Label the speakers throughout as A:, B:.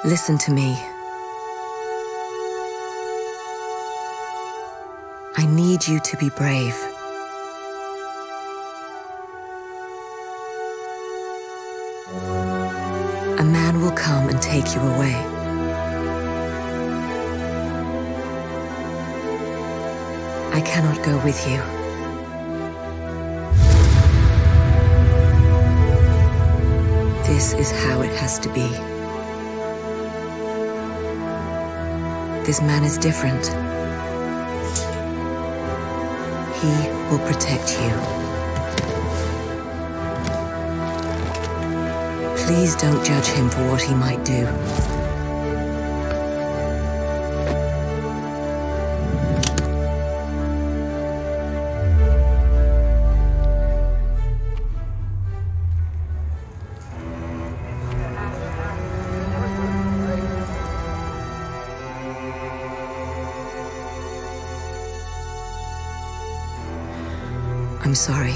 A: Listen to me. I need you to be brave. A man will come and take you away. I cannot go with you. This is how it has to be. This man is different. He will protect you. Please don't judge him for what he might do. I'm sorry.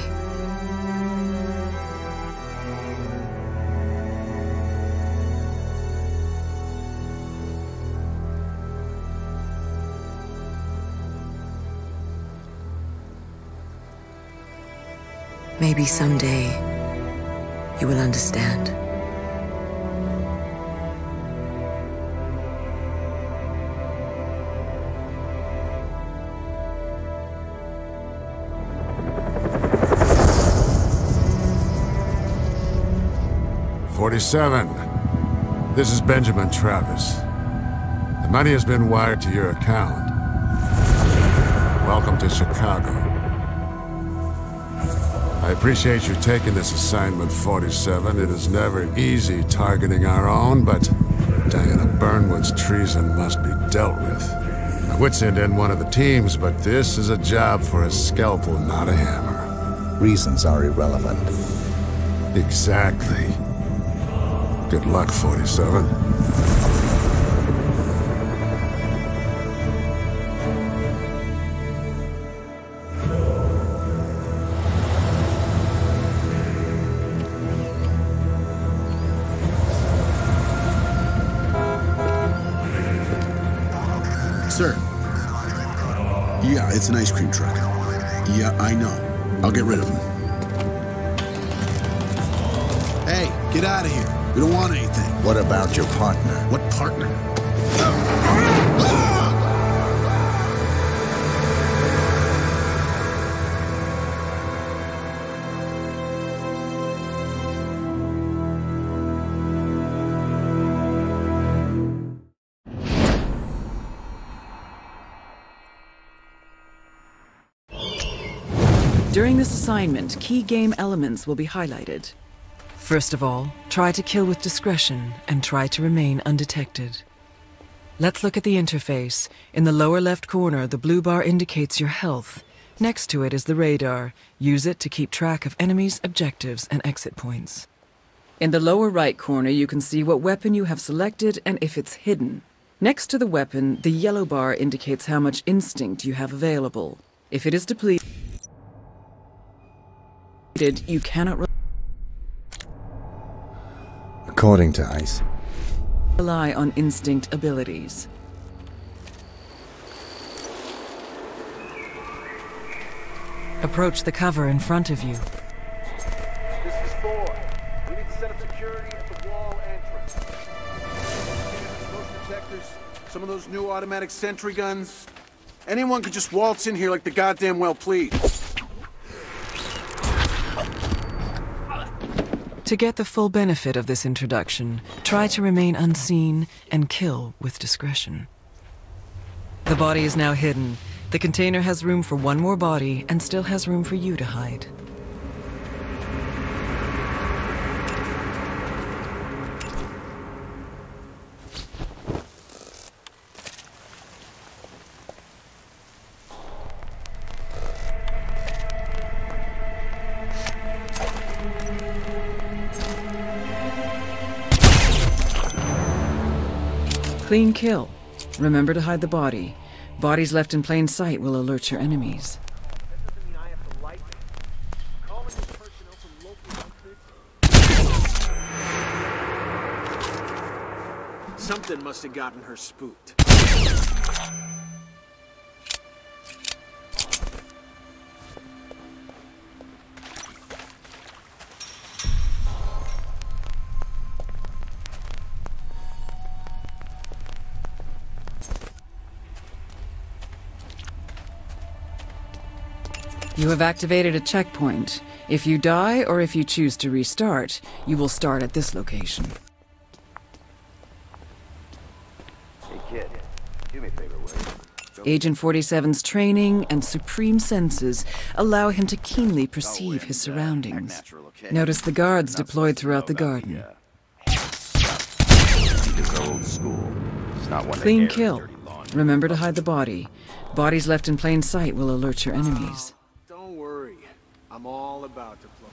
A: Maybe someday you will understand.
B: This is Benjamin Travis. The money has been wired to your account. Welcome to Chicago. I appreciate you taking this assignment, 47. It is never easy targeting our own, but Diana Burnwood's treason must be dealt with. My wits end in one of the teams, but this is a job for a scalpel, not a hammer.
C: Reasons are irrelevant.
B: Exactly. Good luck, 47.
D: Sir. Yeah, it's an ice cream truck. Yeah, I know. I'll get rid of him. Hey, get out of here. We don't want anything.
C: What about your partner?
D: What partner?
E: During this assignment, key game elements will be highlighted. First of all, try to kill with discretion and try to remain undetected. Let's look at the interface. In the lower left corner, the blue bar indicates your health. Next to it is the radar. Use it to keep track of enemies, objectives, and exit points. In the lower right corner, you can see what weapon you have selected and if it's hidden. Next to the weapon, the yellow bar indicates how much instinct you have available. If it is depleted, you cannot
C: According to ICE,
E: rely on instinct abilities. Approach the cover in front of you.
F: This is 4. We need to set up security at the wall entrance. Smoke detectors, some of those new automatic sentry guns. Anyone could just waltz in here like the goddamn well please.
E: To get the full benefit of this introduction, try to remain unseen and kill with discretion. The body is now hidden. The container has room for one more body and still has room for you to hide. Clean kill. Remember to hide the body. Bodies left in plain sight will alert your enemies.
F: Something must have gotten her spooked.
E: You have activated a checkpoint. If you die, or if you choose to restart, you will start at this location.
G: Hey kid, do me a favor, will you?
E: Agent 47's training and supreme senses allow him to keenly perceive his surroundings. Notice the guards deployed throughout the garden.
G: Old school. It's not one
E: Clean kill. Remember to hide the body. Bodies left in plain sight will alert your enemies.
F: Don't worry. I'm all about to play.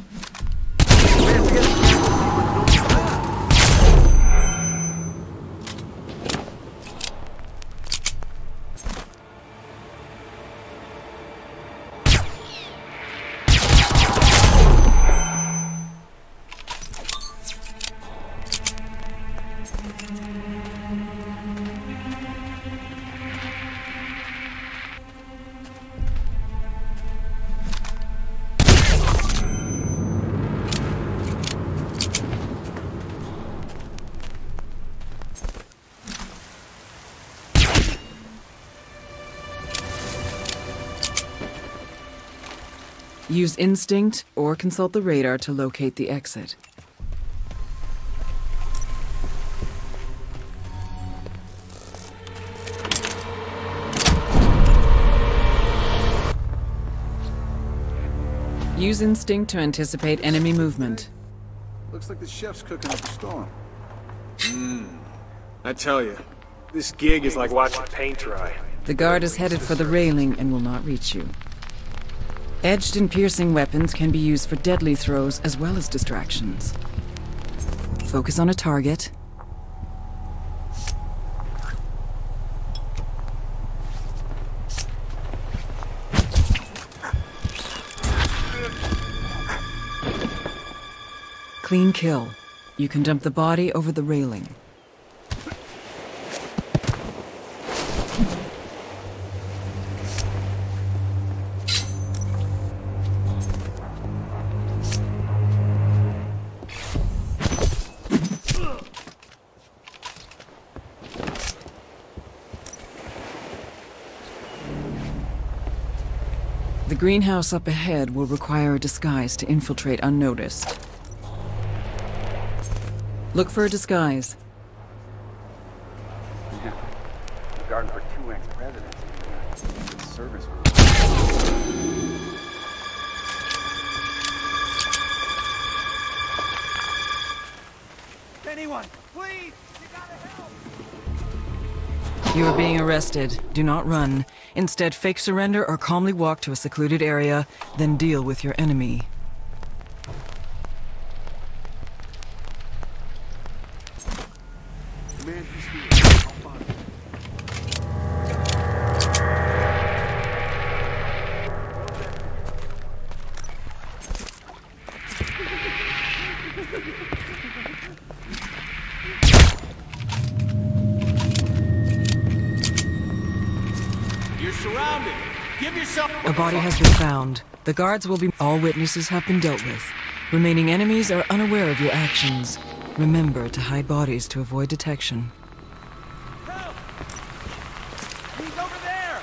E: Use instinct or consult the radar to locate the exit. Use instinct to anticipate enemy movement.
F: Looks like the chef's cooking up a storm. I tell you, this gig is like watching paint dry.
E: The guard is headed for the railing and will not reach you. Edged and piercing weapons can be used for deadly throws as well as distractions. Focus on a target. Clean kill. You can dump the body over the railing. The greenhouse up ahead will require a disguise to infiltrate unnoticed. Look for a disguise.
G: Yeah. The garden for 2 ex-presidents. Service group.
F: Anyone, please! You gotta help!
E: You are being arrested. Do not run. Instead, fake surrender or calmly walk to a secluded area, then deal with your enemy.
F: Man, he's here. I'll find him. You're surrounded. Give yourself.
E: A body has been found. The guards will be... All witnesses have been dealt with. Remaining enemies are unaware of your actions. Remember to hide bodies to avoid detection.
F: Help! He's over there!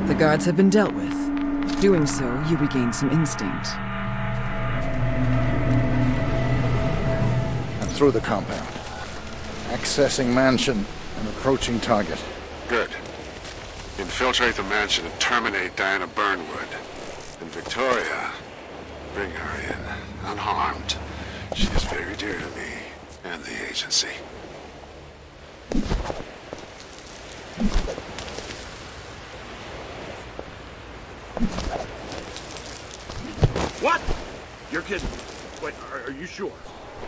E: The guards have been dealt with. Doing so, you regain some instinct.
C: I'm through the compound. Accessing mansion and approaching target.
B: Good. Infiltrate the mansion and terminate Diana Burnwood. And Victoria, bring her in, unharmed. She is very dear to me and the agency.
F: What? You're getting
H: sure.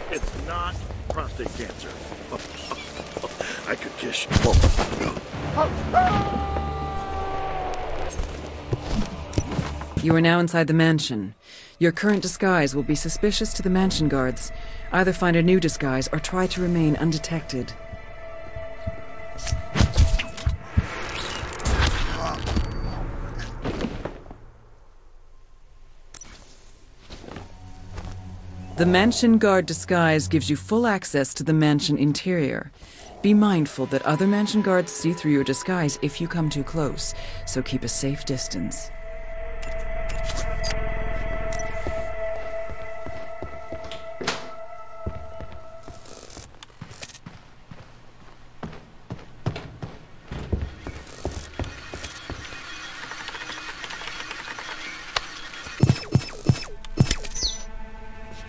H: It's not prostate cancer. I could kiss you.
E: You are now inside the mansion. Your current disguise will be suspicious to the mansion guards. Either find a new disguise or try to remain undetected. The mansion guard disguise gives you full access to the mansion interior. Be mindful that other mansion guards see through your disguise if you come too close, so keep a safe distance.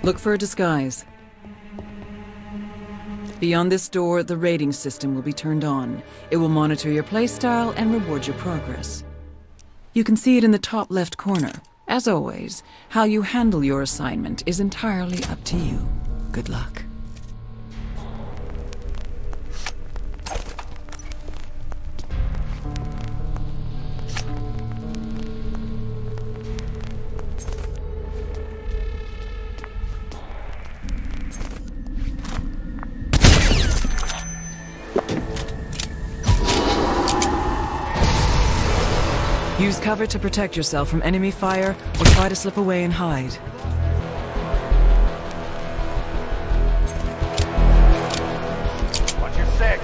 E: Look for a disguise. Beyond this door, the rating system will be turned on. It will monitor your playstyle and reward your progress. You can see it in the top left corner. As always, how you handle your assignment is entirely up to you. Good luck. Use cover to protect yourself from enemy fire, or try to slip away and hide.
G: Watch your six.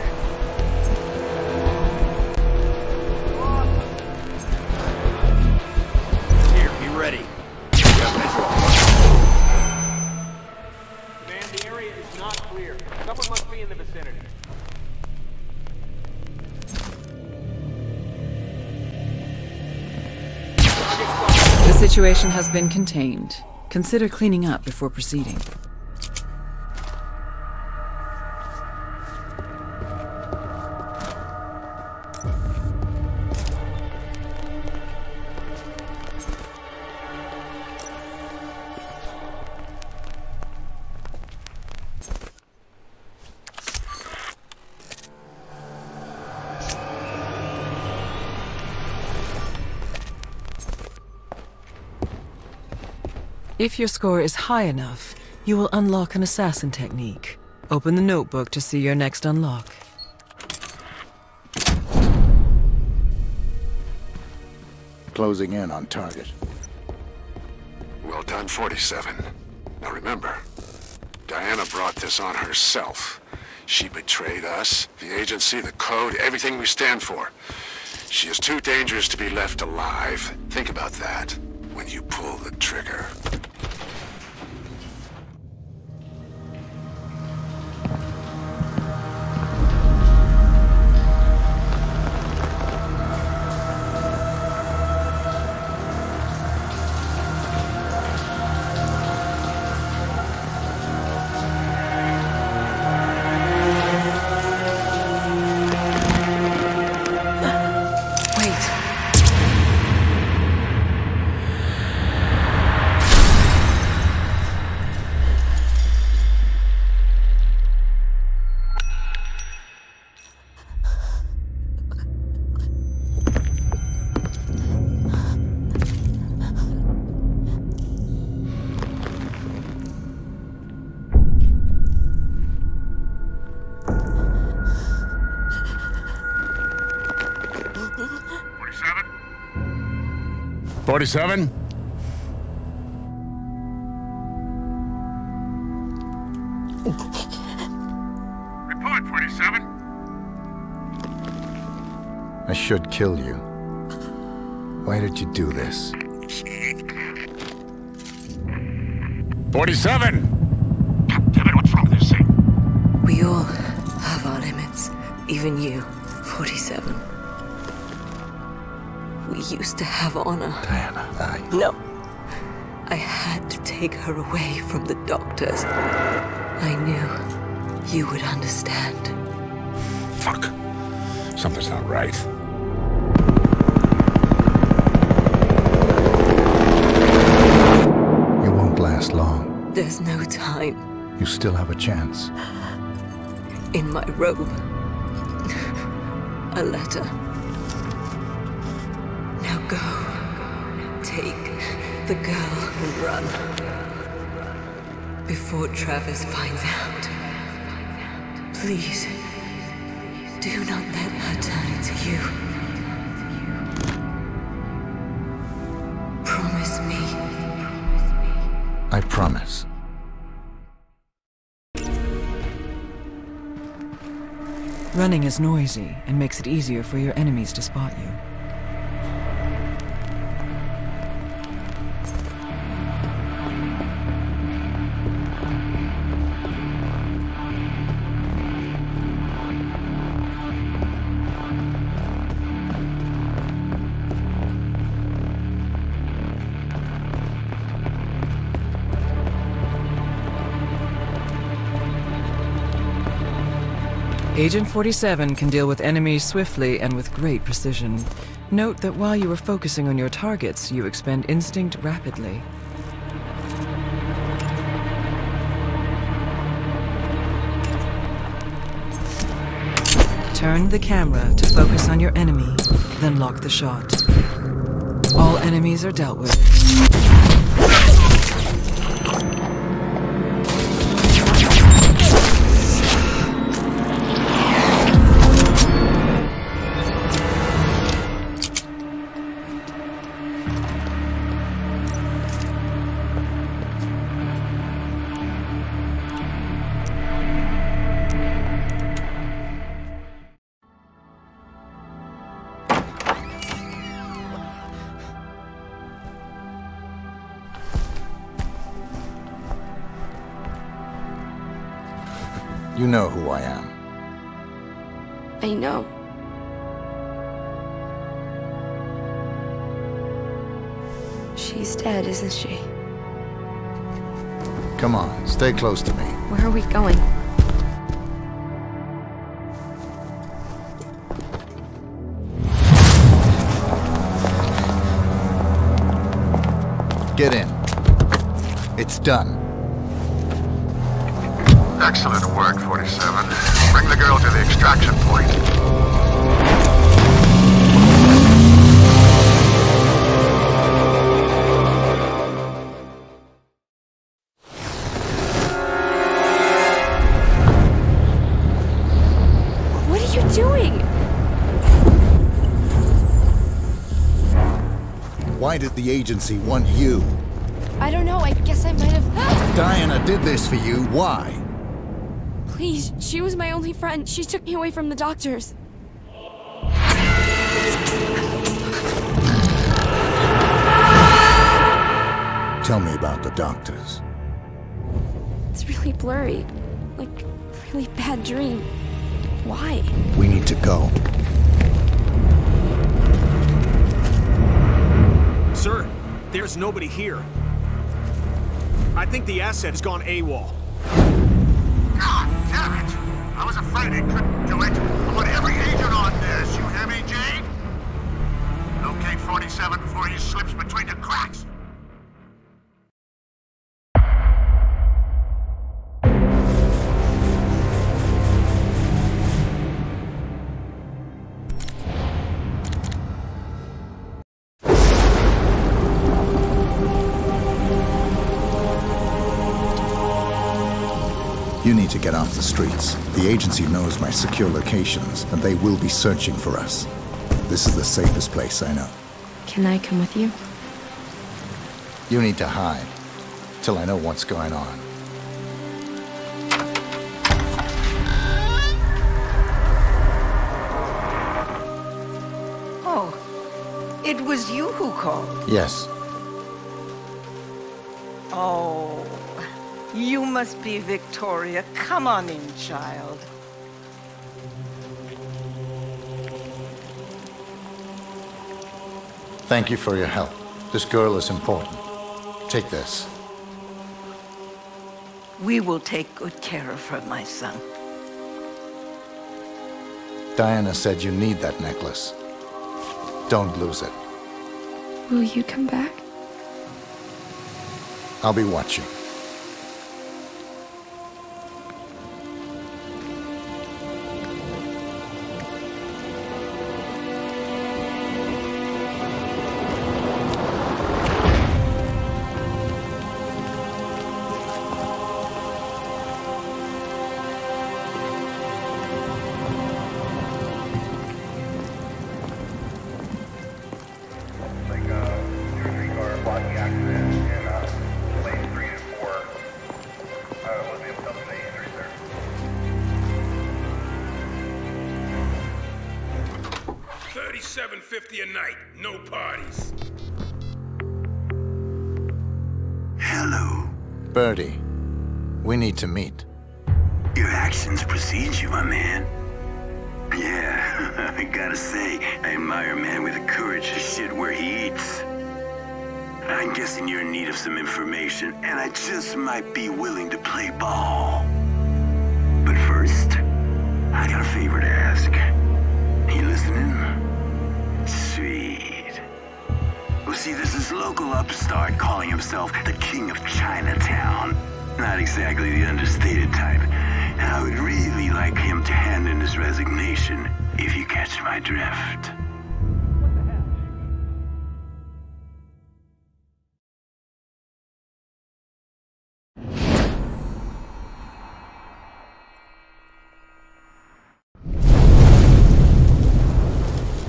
G: Here, be ready. We have visual.
F: Command, the area is not clear. Someone must be in the vicinity.
E: The situation has been contained. Consider cleaning up before proceeding. If your score is high enough, you will unlock an assassin technique. Open the notebook to see your next unlock.
C: Closing in on target.
B: Well done, 47. Now remember, Diana brought this on herself. She betrayed us, the agency, the code, everything we stand for. She is too dangerous to be left alive. Think about that when you pull the trigger. '47? Report, 47.
C: I should kill you. Why did you do this?
B: 47! Damn it, what's wrong with this thing?
A: We all have our limits. Even you, 47. We used to have honor.
C: Diana,
A: No. I had to take her away from the doctors. I knew you would understand.
B: Fuck. Something's not right.
C: You won't last long.
A: There's no time.
C: You still have a chance.
A: In my robe. A letter. Now go. Take the girl and run. Before Travis finds out. Please. Do not let her turn into you. Promise me.
C: I promise.
E: Running is noisy and makes it easier for your enemies to spot you. Agent 47 can deal with enemies swiftly and with great precision. Note that while you are focusing on your targets, you expend instinct rapidly. Turn the camera to focus on your enemy, then lock the shot. All enemies are dealt with.
C: You know who I am.
I: I know. She's dead, isn't she?
C: Come on, stay close to me.
I: Where are we going?
C: Get in. It's done.
B: Excellent work, 47. Bring the girl to the extraction point.
I: What are you doing?
C: Why did the agency want you?
I: I don't know, I guess I might have...
C: Diana did this for you. Why?
I: Please, she was my only friend. She took me away from the doctors.
C: Tell me about the doctors.
I: It's really blurry. Like, really bad dream. Why?
C: We need to go.
J: Sir, there's nobody here. I think the asset has gone AWOL.
B: God damn it! I was afraid it couldn't do it. I want every agent on this. You hear me, Jade? Locate 47 before he slips between the cracks.
C: You need to get off the streets. The agency knows my secure locations, and they will be searching for us. This is the safest place I know.
I: Can I come with you?
C: You need to hide, till I know what's going on.
K: Oh, it was you who called?
C: Yes.
K: Oh, you must be Victoria. Come on in, child.
C: Thank you for your help. This girl is important. Take this.
K: We will take good care of her, my son.
C: Diana said you need that necklace. Don't lose it.
I: Will you come back?
C: I'll be watching.
L: $7.50 a night, no parties.
M: Hello.
C: Birdie, we need to meet.
M: Your actions precede you, my man. Yeah, I gotta say, I admire a man with the courage to shit where he eats. I'm guessing you're in need of some information, and I just might be willing to play ball. But first, I got a favor to ask. You listening? Sweet. Well, see, there's this local upstart calling himself the King of Chinatown. Not exactly the understated type. And I would really like him to hand in his resignation, if you catch my drift.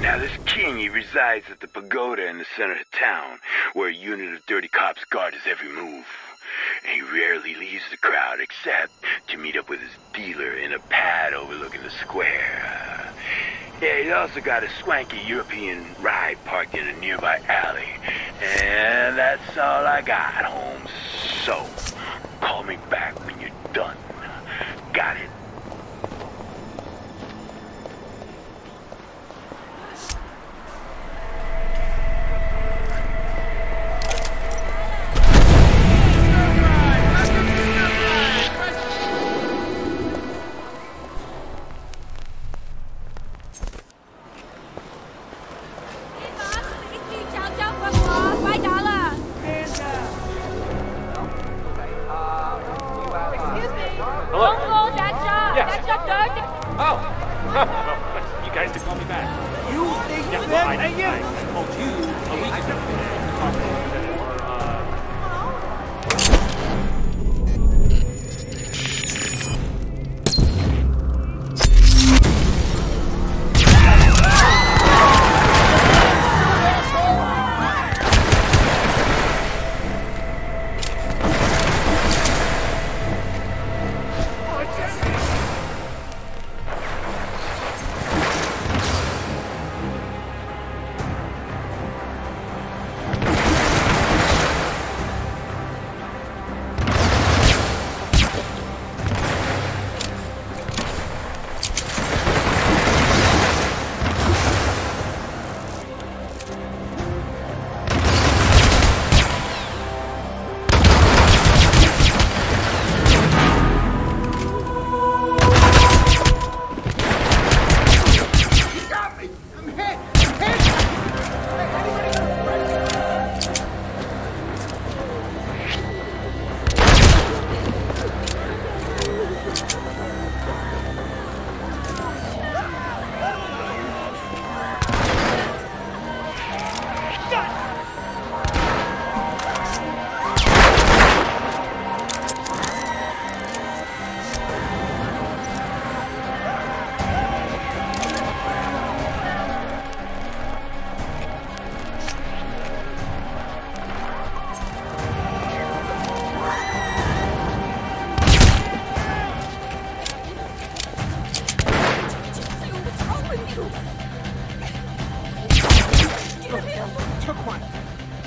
M: Now this king, he resides at the pagoda in the center of town, where a unit of dirty cops guard his every move. And he rarely leaves the crowd except to meet up with his dealer in a pad overlooking the square. Yeah, he's also got a swanky European ride parked in a nearby alley. And that's all I got, Holmes. So, call me back when you're done. Got it?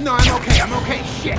F: No, I'm okay, shit!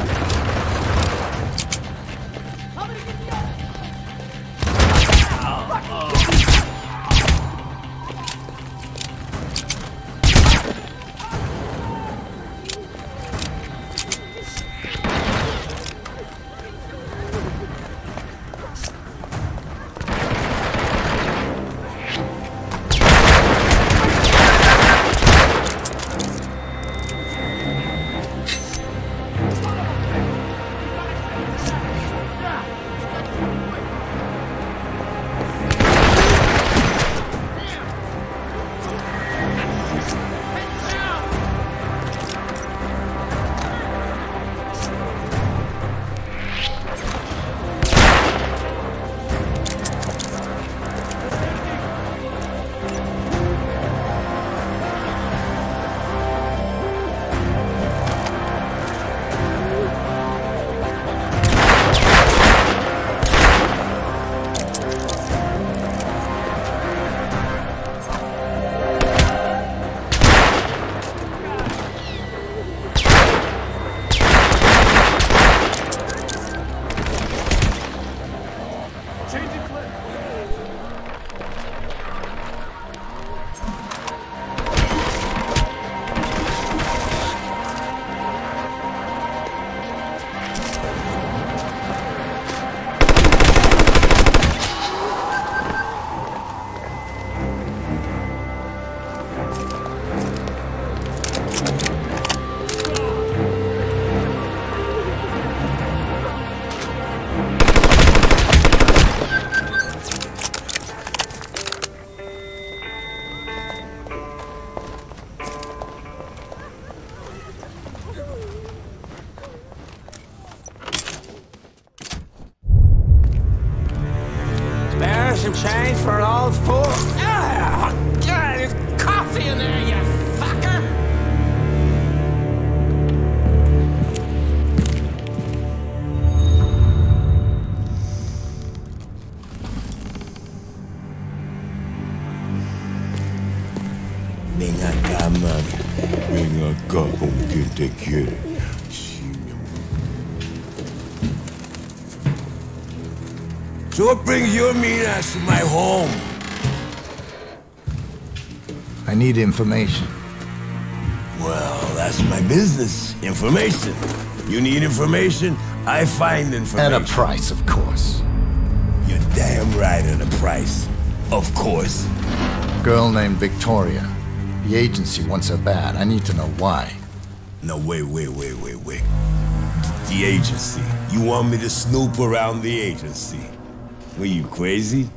N: some change for an old fool? Ah, there's coffee in there, you fucker!
O: Venga acá, mami. Venga acá con quien te quiere. So what brings you and me to my home?
C: I need information.
O: Well, that's my business. Information. You need information, I find information.
C: At a price, of course.
O: You're damn right at a price. Of course.
C: Girl named Victoria. The agency wants her bad. I need to know why.
O: No, wait. The agency. You want me to snoop around the agency? Were you crazy?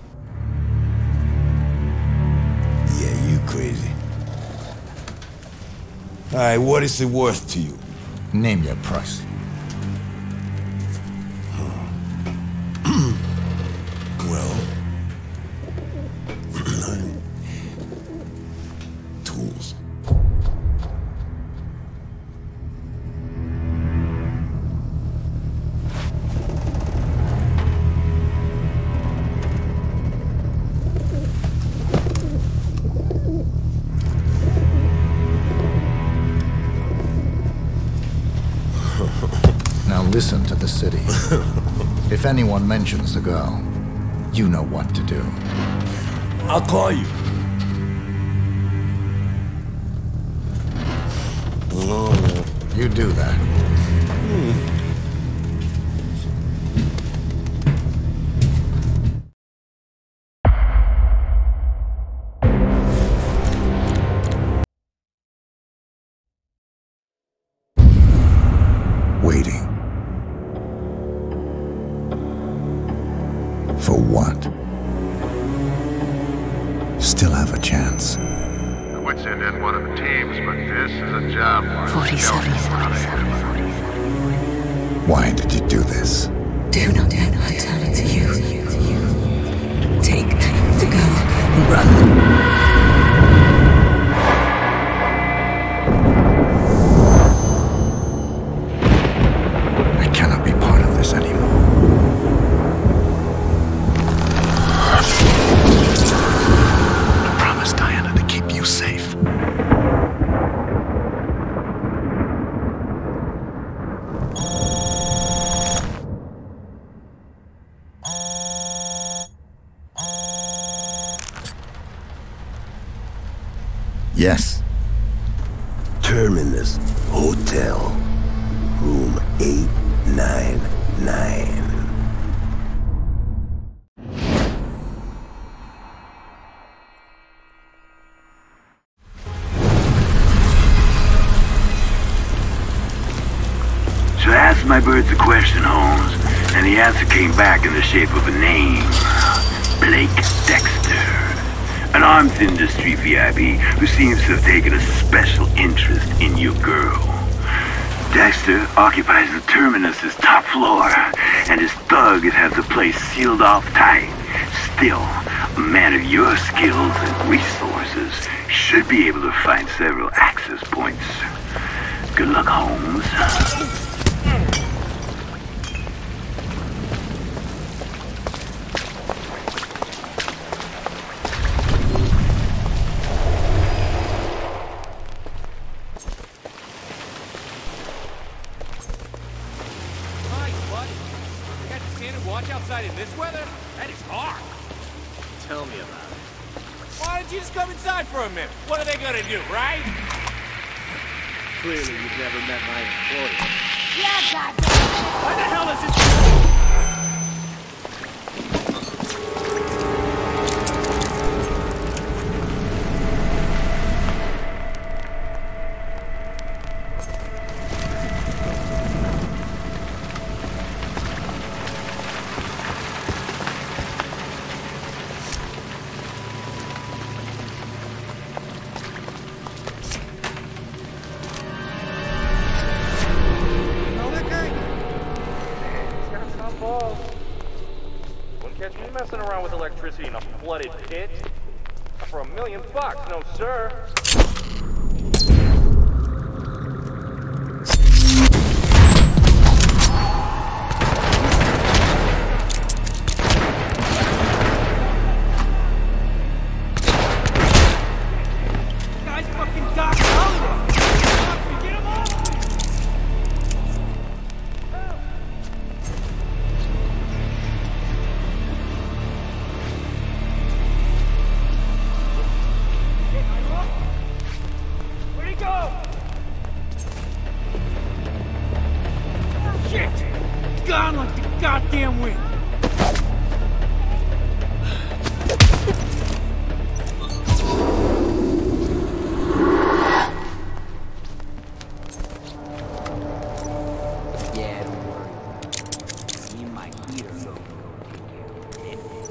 O: Yeah, you crazy. Alright, what is it worth to you?
C: Name your price.
O: Well... tools.
C: Now listen to the city. If anyone mentions the girl, you know what to do.
O: I'll call you.
C: You do that. Waiting. For what? Still have a chance.
B: I would send in one of the teams, but this is a job for
A: 47.
C: Why did you do this?
A: Do not turn it to you. Take the girl and run.
C: Yes.
O: Terminus Hotel, room 899.
M: So I asked my birds a question, Holmes, and the answer came back in the shape of a name. Blake Dexter. An arms industry VIP who seems to have taken a special interest in your girl. Dexter occupies the Terminus's top floor, and his thugs have the place sealed off tight. Still, a man of your skills and resources should be able to find several access points. Good luck, Holmes.
J: Clearly, you've never met my employer.
N: Yeah, goddamn!
J: Why the hell is this?
P: electricity in a flooded pit? For $1 million, no sir.
N: Guys fucking Doc Holiday! Get him off! Where'd he go? Shit! Gone like the goddamn wind!
G: Yeah, don't worry about it. Me and my heater go take care of it.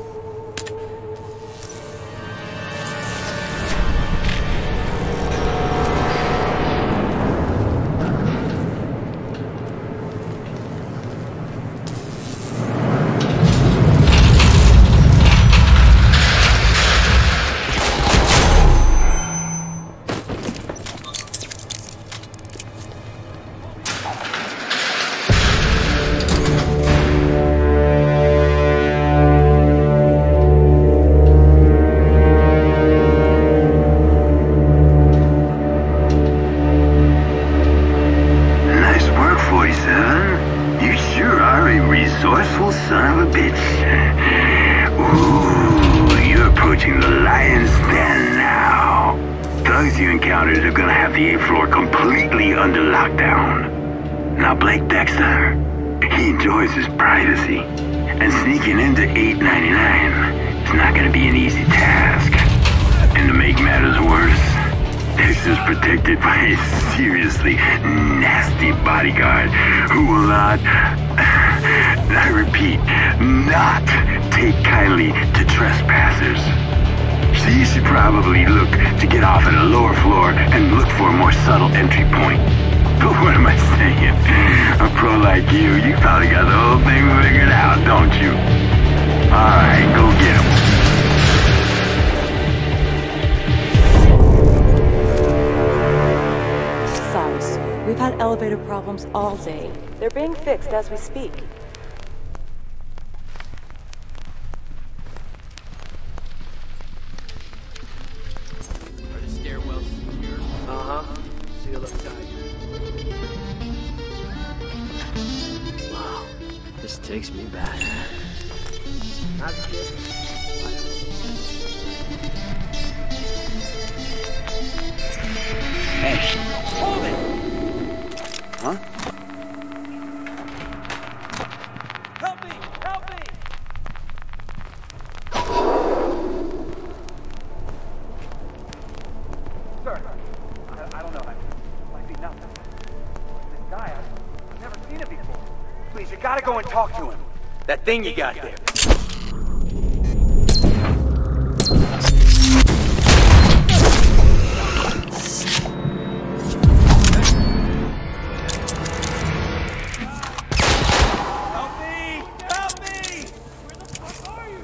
M: Nice work, 47. You sure are a resourceful son of a bitch. Ooh, you're approaching the lion's den now. Thugs you encountered are gonna have the 8th floor completely under lockdown. Now Blake Dexter, he enjoys his privacy, and sneaking into 899 is not gonna be an easy task. And to make matters worse, Dexter's protected by a seriously nasty bodyguard who will not, I repeat, not take kindly to trespassers. So you should probably look to get off at a lower floor and look for a more subtle entry point. But what am I saying? A pro like you probably got the whole thing figured out, don't you? Alright, go get him.
Q: Sorry, sir. We've had elevator problems all day. They're being fixed as we speak.
G: Are the stairwells secure?
J: Uh-huh. Sealed up tight.
G: Wow, this takes me back.
J: Not good.
G: Hey, hold it!
J: Huh?
N: Help me! Help me!
G: Sir, I don't know. It might be nothing. This guy, I've never seen it before.
P: Please, you gotta go and talk to him. That thing you got there.
N: Help me! Help me! Where the fuck are you?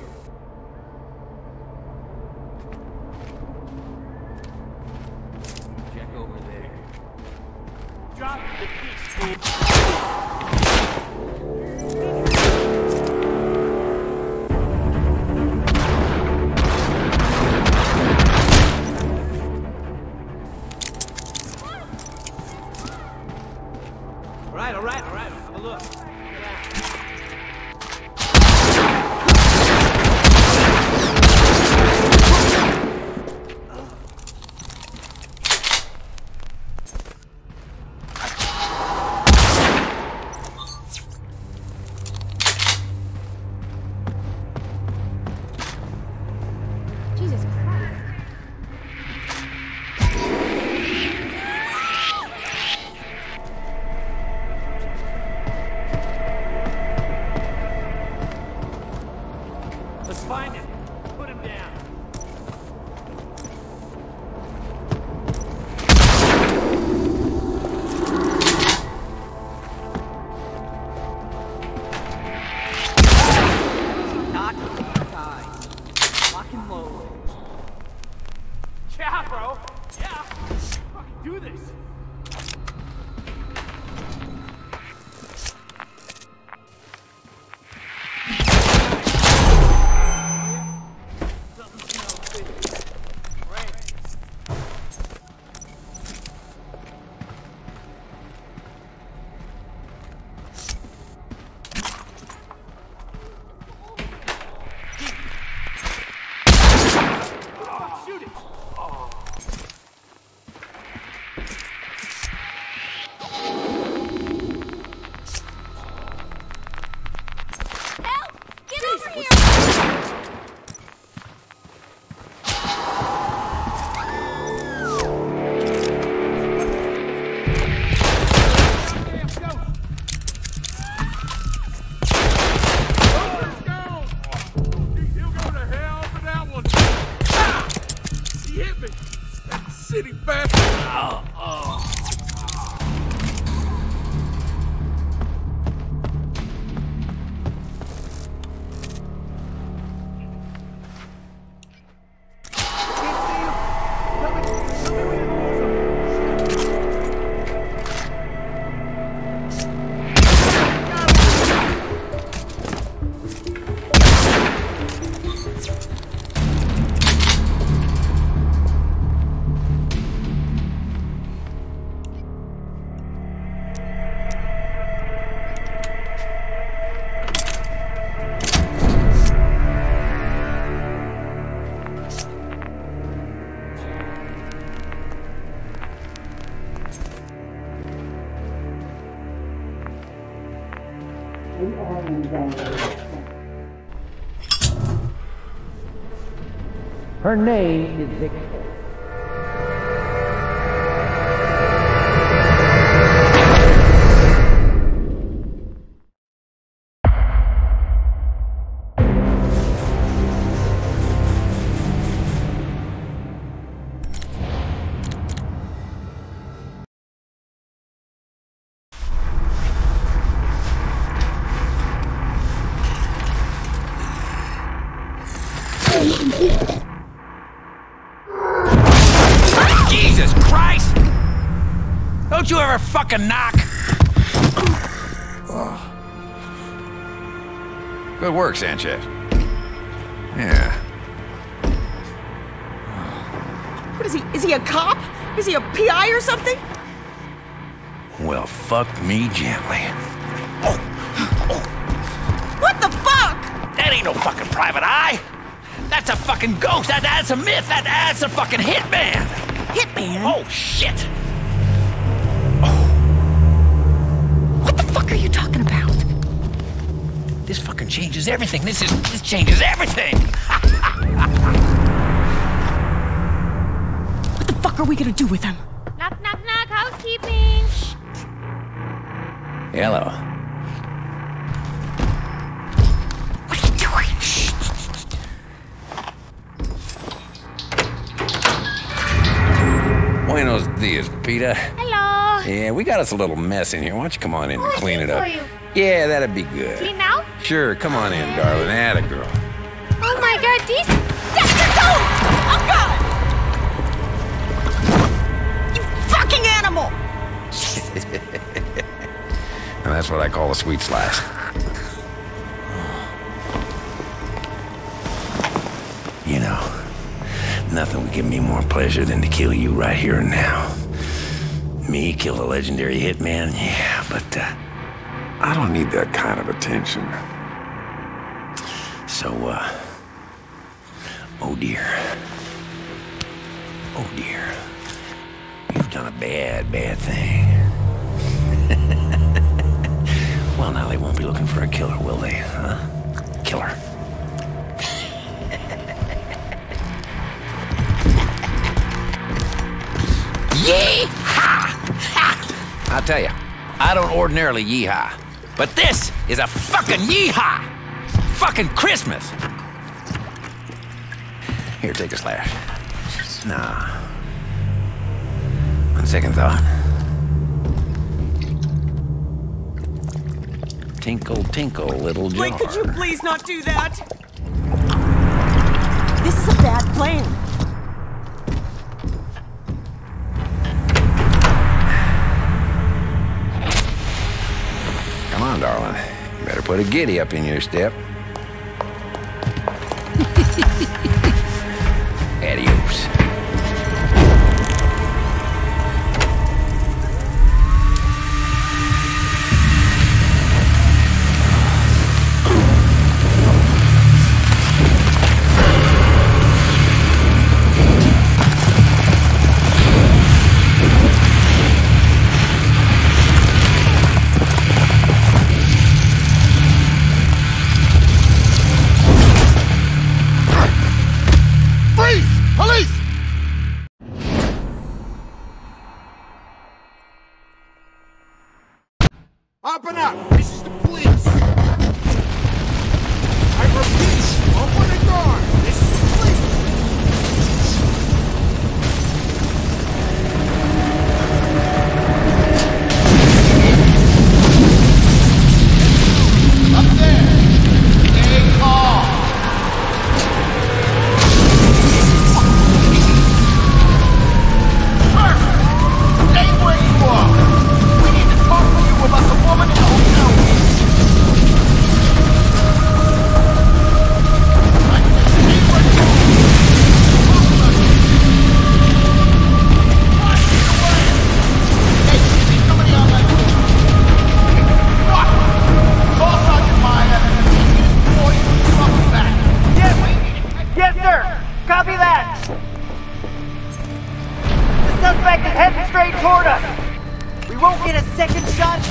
G: Check over there.
N: Drop the piece.
J: All right. Have a look.
L: hit me! That city bastard!
N: Her name is Victoria.
R: Jesus Christ! Don't you ever fucking knock?
S: Good work, Sanchez. Yeah.
T: What is he? Is he a cop? Is he a PI or something?
S: Well, fuck me gently.
T: What the fuck?
R: That ain't no fucking private eye. That's a fucking ghost. That's a myth. That's a fucking hitman.
T: Hitman?
R: Oh, shit.
T: What the fuck are you talking about?
R: This fucking changes everything. This changes everything.
T: What the fuck are we gonna do with him?
I: Knock, knock, knock. Housekeeping.
S: Hello.
T: What are you doing?
S: Shh. Buenos dias, Peter.
I: Hello.
S: Yeah, we got us a little mess in here. Why don't you come on in and clean it up?
I: For you.
S: Yeah, that'd be good.
I: Clean now?
S: Sure, come on in, darling. Atta girl.
I: Oh my god, these...
T: That's the goat! Oh god! You fucking animal!
S: And that's what I call a sweet slice. You know, nothing would give me more pleasure than to kill you right here and now. Me kill a legendary hitman? Yeah, but I don't need that kind of attention. So, oh dear. Oh dear. You've done a bad, bad thing. Well, now they won't be looking for a killer, will they, huh? Killer. Yee-haw! I'll tell you, I don't ordinarily yee-haw, but this is a fucking yee-haw! Fucking Christmas! Here, take a slash. Nah. On second thought. Tinkle, tinkle, little jar.
T: Blake, could you please not do that? This is a bad plan.
S: Come on, darling. You better put a giddy up in your step. Adios.
G: toward us! We won't get a second shot!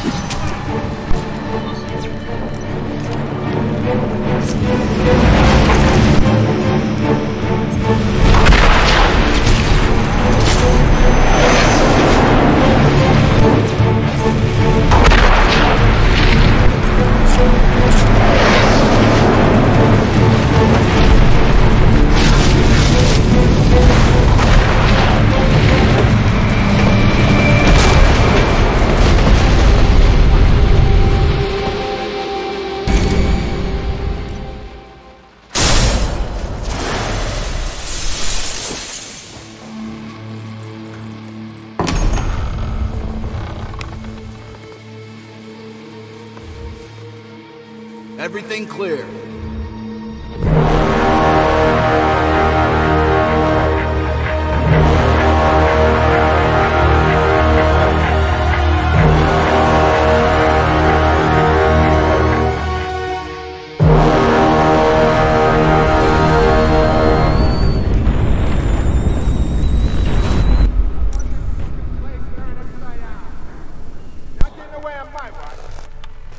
F: Everything clear.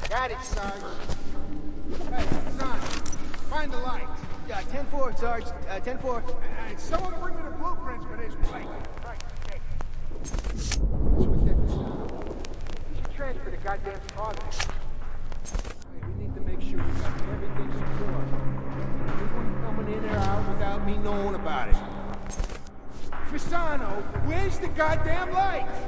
G: Got it, Sarge. Hey, son, find the lights. 10-4, Sarge. 10-4.
F: Someone bring me the blueprints for this place.
G: Right, okay. Switch that this time. You should transfer the goddamn target.
F: We need to make sure we got everything secure. Anyone coming in or out without me knowing about it. Fasano, where's the goddamn lights?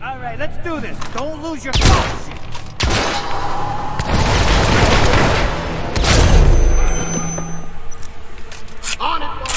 G: Alright, let's do this. Don't lose your focus.
F: On it, boy.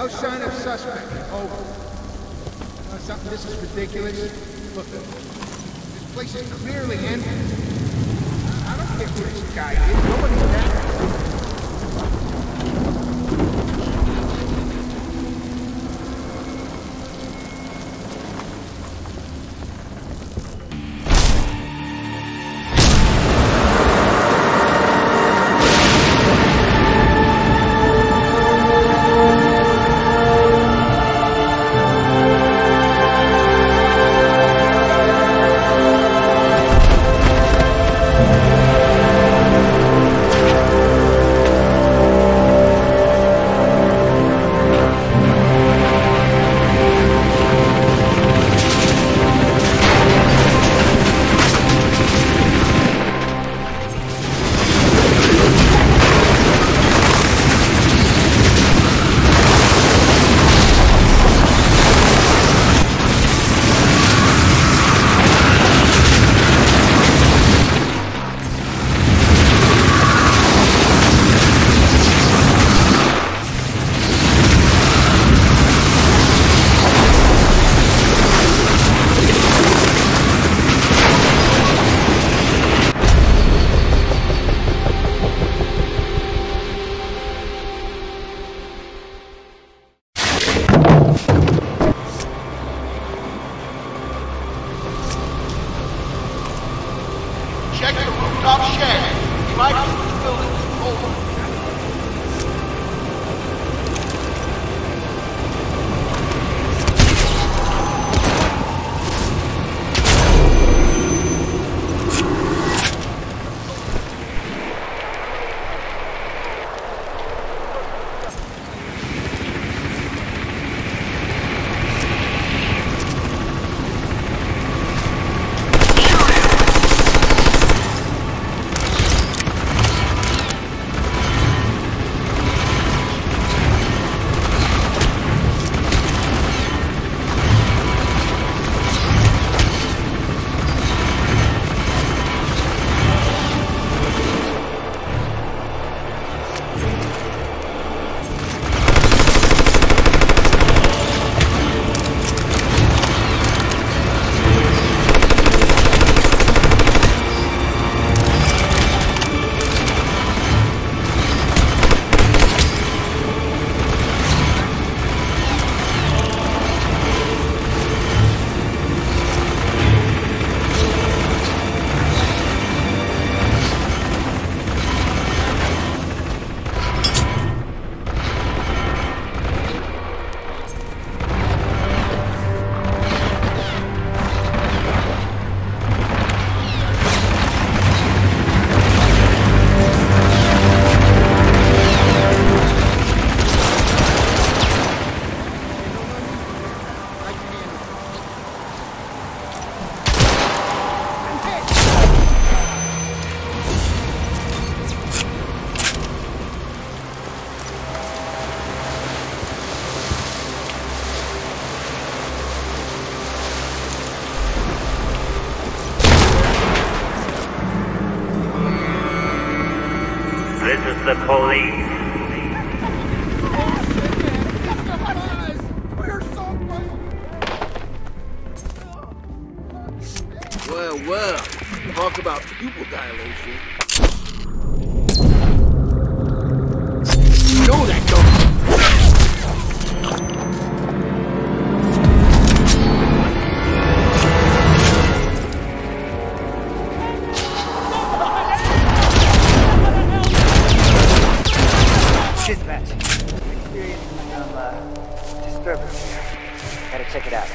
F: No sign of suspect. Over. Something this is ridiculous. Look, this place is clearly empty. I don't care who this guy is. Nobody's back.
L: Check the rooftop shed. You might be in the building. Over.
U: This is the police.
H: Well, talk about pupil dilation. You know that, don't you?
G: Dispatch. Experiencing some disturbance here. Gotta check it out.